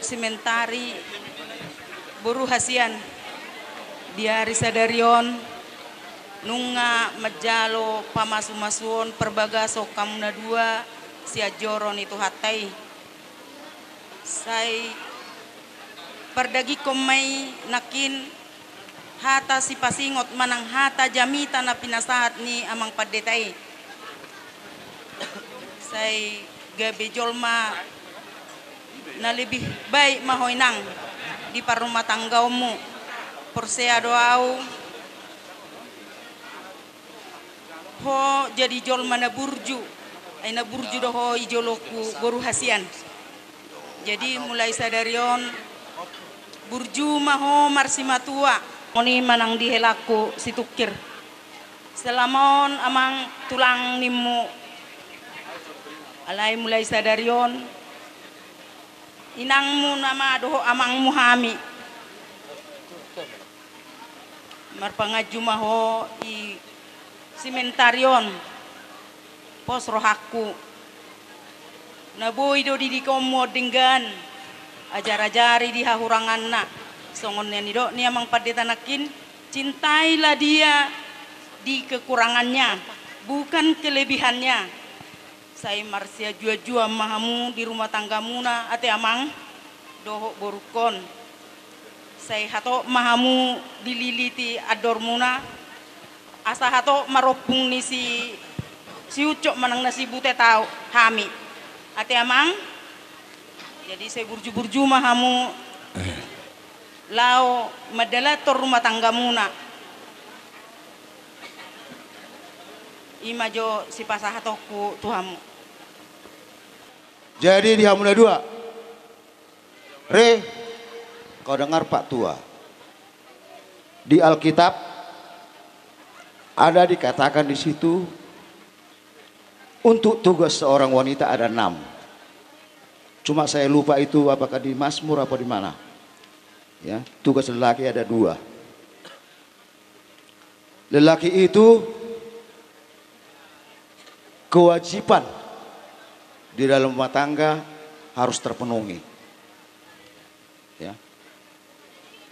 sementari buru hasian diari sadarion nunga majalo pamasu-masuon perbagaso kamuna dua siajoron itu hatai sai perdagi komai nakin hata si pasingot manang hata jamita na pinasahat ni amang padetai sai gabe jolma na lebih baik mahoinang di parumah tanggaumu persea doau ho jadi jolma na burju ay na burju doho ijoloku boru hasian jadi mulai sadarion burju maho marsimatua oni manang dihelaku situkir selamon amang tulang nimu alai mulai sadarion inangmu nama doho amang muhami marpangaju maho i sementarion pos rohaku naboy do di komo dengan ajar-ajari di hahurangan na songon ni do ni amang padetanakin cintailah dia di kekurangannya bukan kelebihannya saya marsia jua-jua mahamu di rumah tanggamu na ate amang doho borukon saya hato mahamu dililiti ador muna asa hato maropung ni si ucok manang nasi bute tau hami ate amang jadi saya burju-burju mahamu lao madalator rumah tangga muna imajo si pasahatoku tuhamu jadi di Hamuna 2 Re kau dengar Pak Tua di Alkitab ada dikatakan di situ untuk tugas seorang wanita ada 6. Cuma saya lupa itu apakah di Mazmur apa di mana. Ya, tugas lelaki ada 2. Lelaki itu kewajiban di dalam rumah tangga harus terpenuhi. Ya.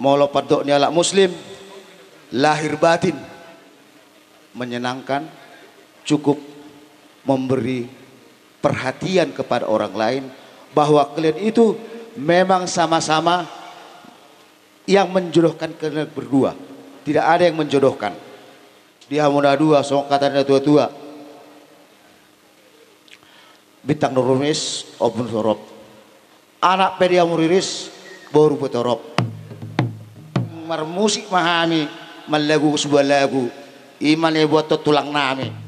Maulah padoknya anak muslim lahir batin menyenangkan, cukup memberi perhatian kepada orang lain bahwa kalian itu memang sama-sama yang menjodohkan kalian berdua, tidak ada yang menjodohkan. Di Hamuna 2 so katanya tua-tua bintang nurumis obun sorop anak pedia muriris baru betorop marmusik mahami malagu sebuah lagu iman buat tulang nami.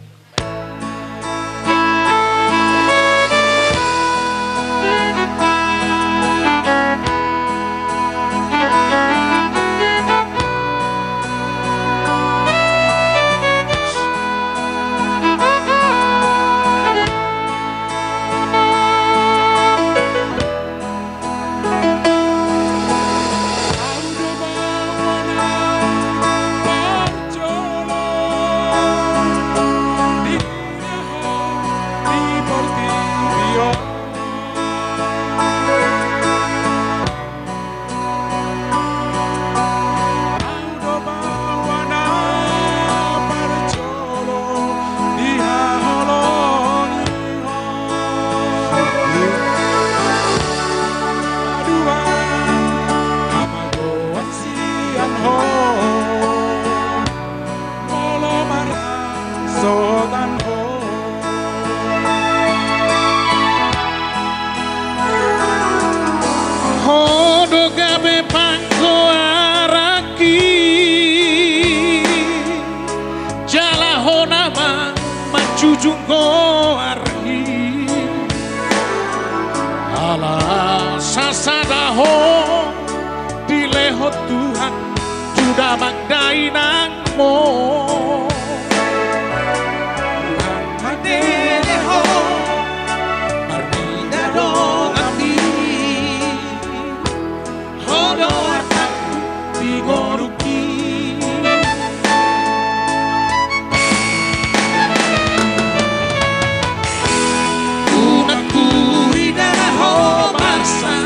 Tuhan sudah magdai nang mo Madeho Marmida dong api Hodo atak Bigoruki Unat kuridaho basa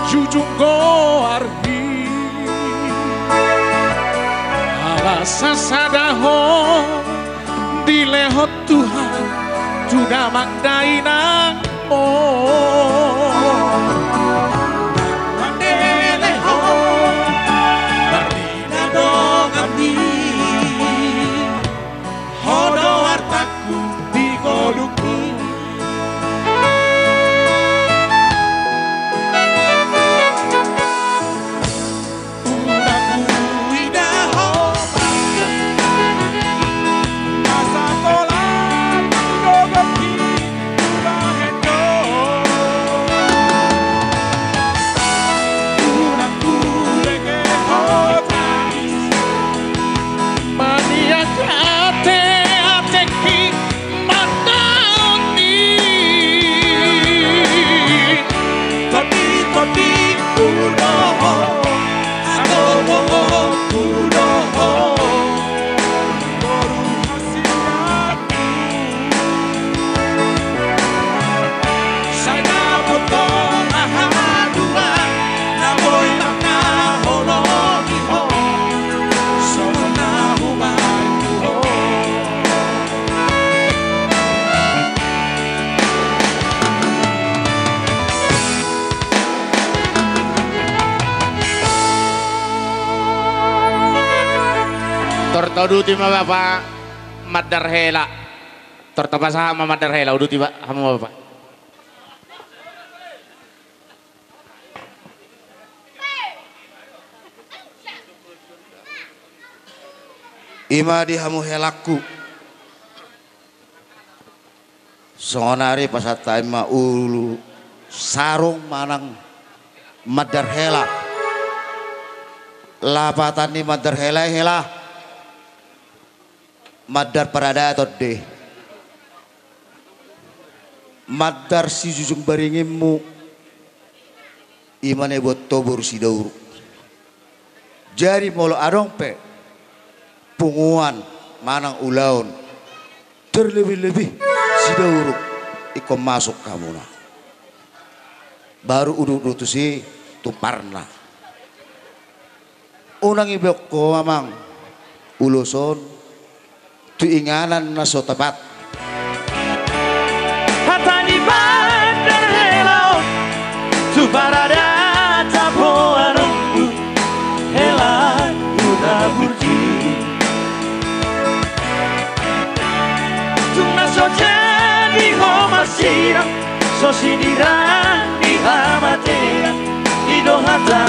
jujung goarhi alasa sadaho di lehot Tuhan sudah magdainang Tortoduti ma Bapak Madar Hela. Tortapasa ma Madar Hela uduti Pak hama Bapak. Ima di hamu helaku songonari pasatai ma ulu sarung manang Madar Hela lapatan ni Madar Hela hela Madar parada atau deh Madar si jujung baringimu imane buat tobor si daur jari molo adong pe punguan manang ulaun terlebih-lebih si daur iko masuk kamu na baru uduk tu si tuparna unang ibok ko mamang uluson tu inganan na so tapat hatani Madar Hela tu parada tapo anungku hela udah burji tu naso jadi homasira so sindiran di hamatera ido hata